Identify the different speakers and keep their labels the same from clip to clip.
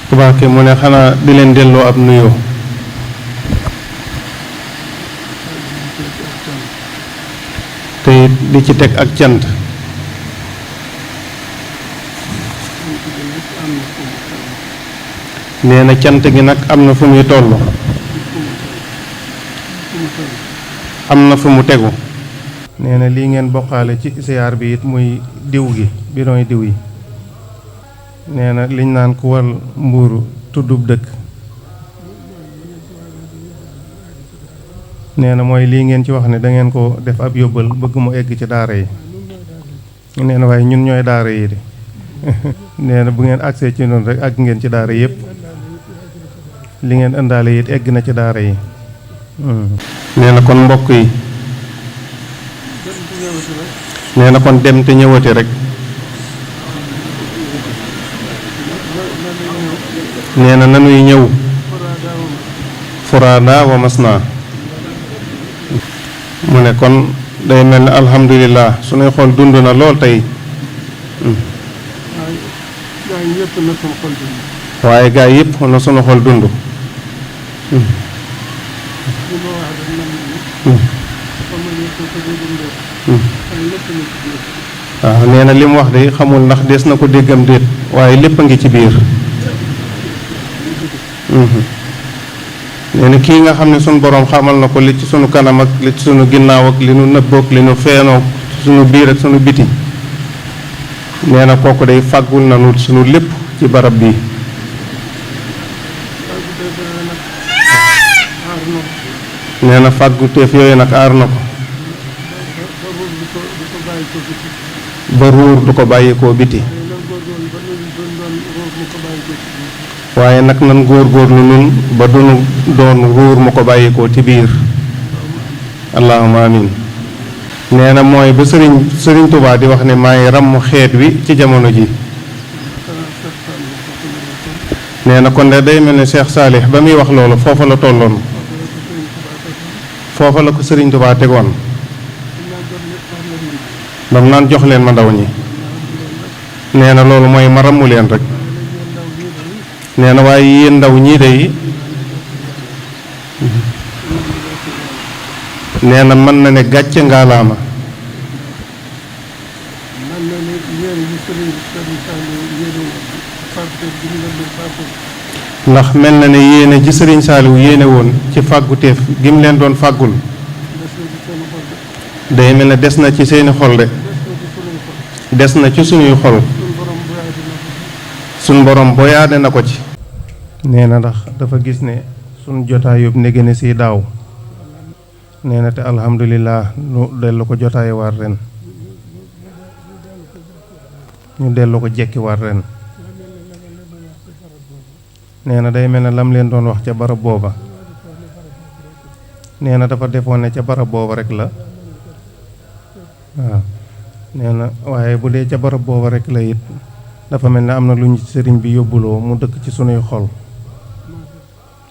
Speaker 1: tubaab ki mu ne xanaa di leen delloo ab nuyoo te it di ci teg ak cant nee na cant gi nag am na fu muy toll am na fu mu tegu nee na lii ngeen bokkaale ci siyaar bi it muy diw gi bidon diw yi nee na liñ naan ku wal mbuuru tuddub dëkk nee na mooy lii ngeen ci wax ne da ngeen ko def ab yóbbal bëgg mu egg ci daara yi nee na waaye ñun ñooy daara yi de nee na bu ngeen agsee ci noonu rek àgg ngeen ci daara yépp li ngeen indaale it egg na ci daara yi nee na kon mbokk yi nee na kon dem te ñëwati rek nee na nanuy ñëw furaada wa masna mu ne kon day mel ne alhamdulilah suñuy xool dund na lool tey waaye gaa yëpp na sunu xol dund waaw nee na li mu wax de xamul ndax des na ko déggam déet waaye lépp a ngi ci biir nee na kii nga xam ne sunu boroom xamal na ko li ci sunu kanam ak li ci sunu ginnaaw ak li nu nëbboog li nu feenoo sunu biir ak sunu biti nee na kooku day fàggul na nu sunu lépp ci barab bii nee na fàggu teef yooyu nag aar na ko ba ruur du ko bàyyi koo biti waaye nag nan góorgóorlu nun ba dunu doon ruur mu ko bàyyi koo ci biir allahumma amin nee na mooy ba sëriñ Tuubaa di wax ne maay ràmm xeet wi ci jamono ji nee na kon de day mel ne Cheikh Saalih ba muy wax loolu foofa la tolloon foofa la ko sëriñ Tuubaa tegoon bam naan jox leen ma ndaw ñi nee na loolu mooy ma ràmmu leen rek nee na waaye yéen ndaw ñii day nee na mën na ne gàcce ngaalaama ndax mel na ne yéene ji sëriñ Saaliw yéene woon ci fàgguteef gi mu leen doon fàggul day mel ne des na ci seeni xol de des na ci suñuy xol suñ borom boyaade na ko ci nee na ndax dafa gis ne suñ jotaayub negéne si daaw nee na te alhamdulilah nu dellu ko jotaay war ren ñu dellu ko jekki war ren nee na day mel ne lam leen doon wax ca barab booba nee na dafa defoon ne ca barab booba rek la waaw nee na waaye bu dee ca barab booba rek la it dafa mel ne am na lu ñu sëriñ bi yóbbuloo mu dëkk ci sunuy xol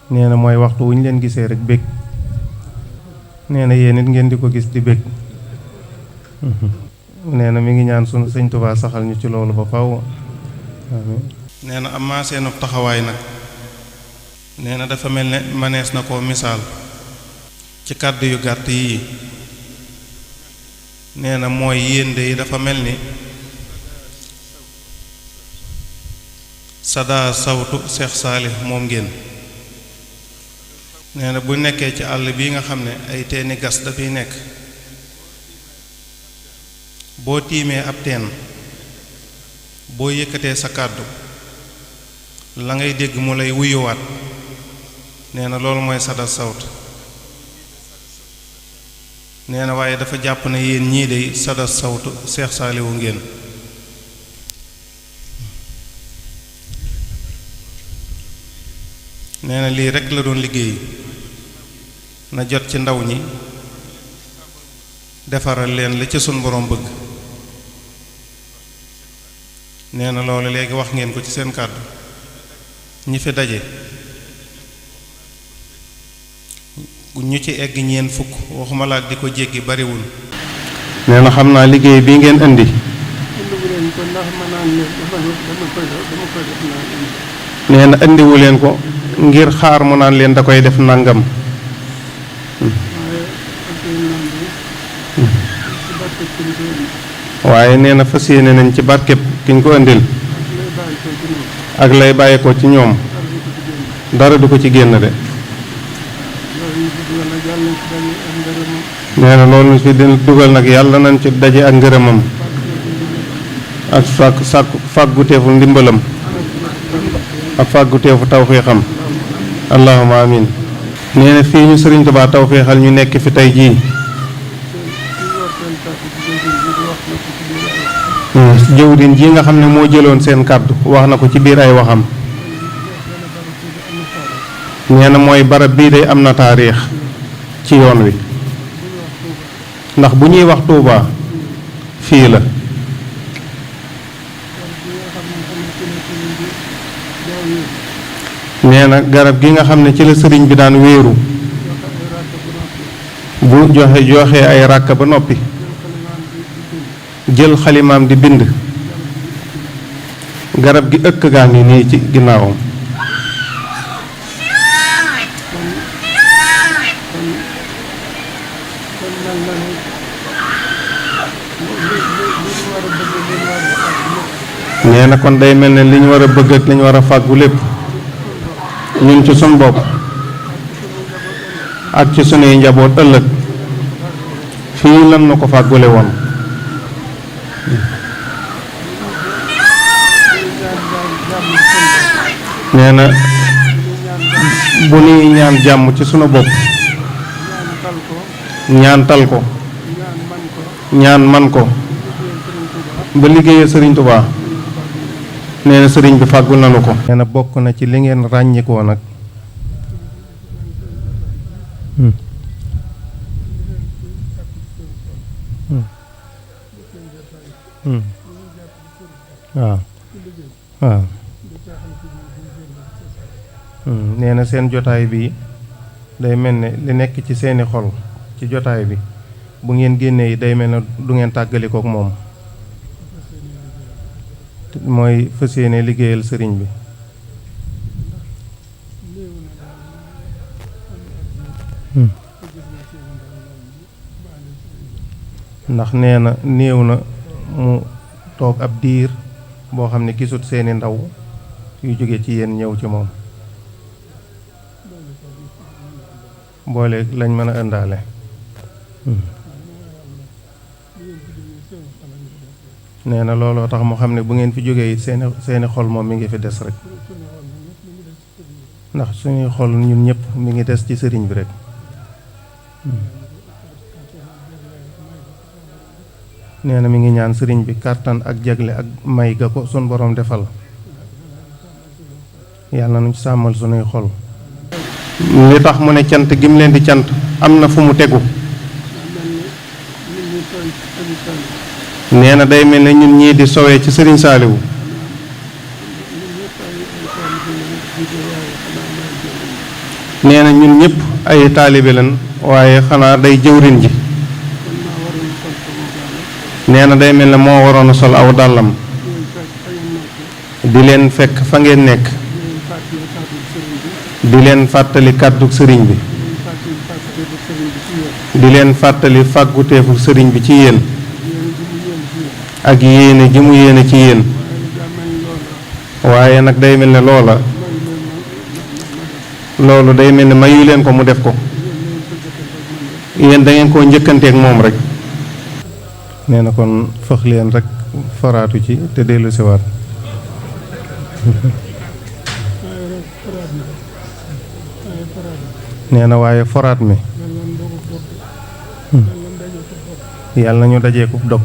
Speaker 1: nee na mooy waxtu wu ñu leen gisee rek bég nee na yéen it ngeen di ko gis di bég nee na mi ngi ñaan sunu sëñ Tuubaa saxal ñu ci loolu ba faw amiin nee na am maa seenu taxawaay nag nee na dafa mel ne manees na koo misaal ci kàddu yu gàtt yii nee na mooy yéen de dafa mel ni sadaa sawtu Cheikh Saalih moom ngeen nee na bu nekkee ci àll bii nga xam ne ay teeni gas dafay nekk boo tiimee ab teen boo yëkkatee sa kàddu la ngay dégg mu lay wuyuwaat nee na loolu mooy sada sawt nee na waaye dafa jàpp ne yéen ñii de sada sawtu Cheikh Saaliwu ngeen nee na lii rekk la doon liggéey na jot ci ndaw ñi defaral leen la ci sun borom bëgg nee na loolu léegi wax ngeen ko ci seen kàddu ñi fi daje ñu ci egg ñeen fukk waxuma la ak di ko jéggi bariwul nee na xam naa liggéey bii ngeen indi nee na andiwu leen ko ngir xaar mu naan leen da koy def nangam. waaye nee na fas yéene nañ ci barkeb ki ñu ko andil ak lay bàyyi ko ci ñoom dara du ko ci génn de. nee na loolu fi di dugal nag yàlla nañ ci daje ak ngërëmam ak fàgguteefu ndimbalam ak fàgguteefu tawféexam allahumma amin. nee na fii ñu Sëriñ Tuubaa tawféexal ñu nekk fi tey jii jëwriñ ji nga xam ne moo jëloon seen kàddu wax na ko ci biir ay waxam. nee na mooy barab bii day am na taarix ci yoon wi ndax bu ñuy wax Tuubaa fii la. nee na garab gi nga xam ne ci la sëriñ bi daan wéeru bu joxe ay ràkk ba noppi jël xalimaam di bind garab gi ëkk gaa ngi nii ci ginnaawam. nee na kon day mel ne li ñu war a bëgg ak li ñu war a fàggu lépp ñun ci suñ bopp ak ci sunuy njaboot ëllëg fii lan na ko fàggule woon. nee na bu nuy ñaan jàmm ci sunu bopp ñaan tal ko ñaan man ko ba liggéeyal Sëriñ Tuubaa nee na sëriñ bi fàggul nanu ko. nee na bokk na ci li ngeen ràññikoo nag waaw waaw nee na seen jotaay bi day mel ne li nekk ci seeni xol ci jotaay bi bu ngeen génnee yi day mel ne du ngeen tàggalikook moom mooy fas yéene liggéeyal sëriñ bi. ndax nee na néew na mu toog ab diir boo xam ne gisut seeni ndaw yu jóge ci yéen ñëw ci moom boole lañ mën a ëndaale. nee na looloo tax mu xam ne bu ngeen fi jógee it seeni xol moom mi ngi fi des rek ndax suñuy xol ñun ñëpp mi ngi des ci sëriñ bi rek. nee na mi ngi ñaan sëriñ bi kàttan ak jagle ak may ga ko sun borom defal yàlla na ñu sàmmal sunuy xol. li tax mu ne cant gi mu leen di cant am na fu mu tegu. nee na day mel ne ñun ñii di sowee ci sëriñ Saaliwu nee na ñun ñëpp ay taalibe lan waaye xanaa day jëwriñ ji. nee na day mel ne moo waroon a sol aw dàllam di leen fekk fa ngeen nekk di leen fàttali kàddu sëriñ bi di leen fàttali fàgguteefu sëriñ bi ci yéen ak yéene ji mu yéene ci yéen. waaye nag day mel ne loolu day mel ne mayu leen ko mu def ko yéen da ngeen koo njëkkanteeg moom rek. nee na kon fëx leen rek faraatu ci te dellu siwaat. nee na waaye foraat mi yàlla na ñu dajee ko dog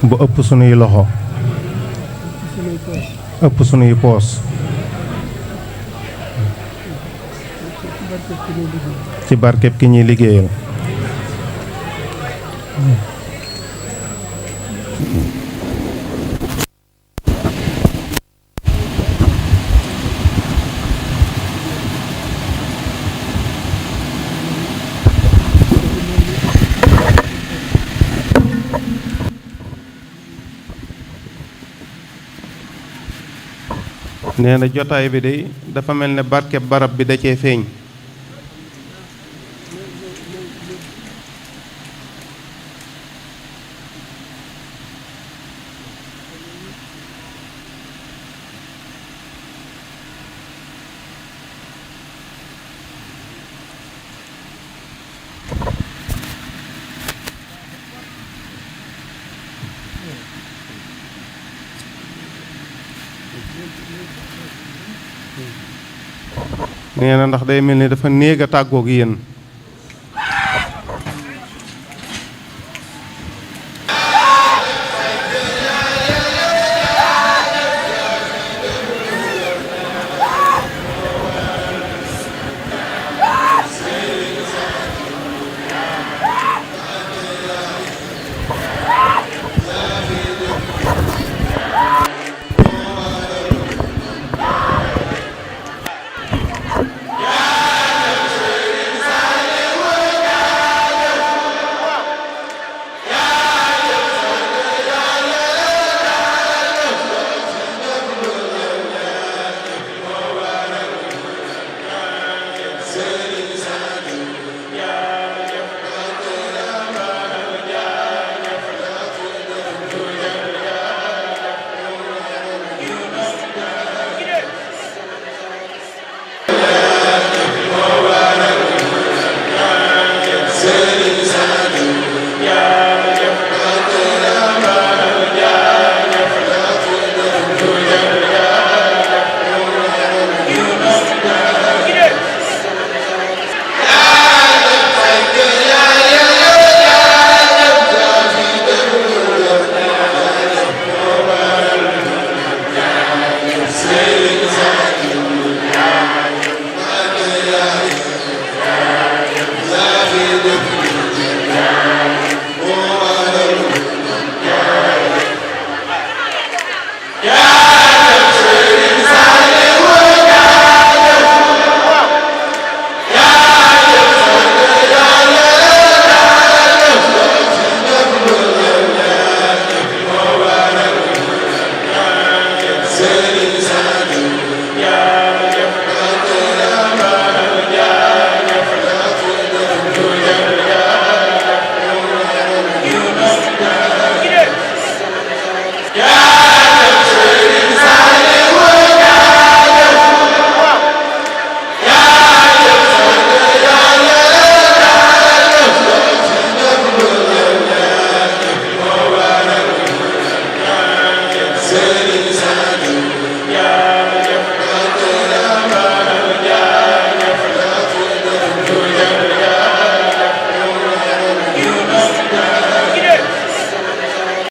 Speaker 1: bu ëpp sunuy loxo ëpp sunuy poos ci barkeb ki ñuy liggéeyal. nee na jotaay bi de dafa mel ne barkeb barab bi da cee feeñ. nee na ndax day mel ni dafa néeg a tàggoog yéen.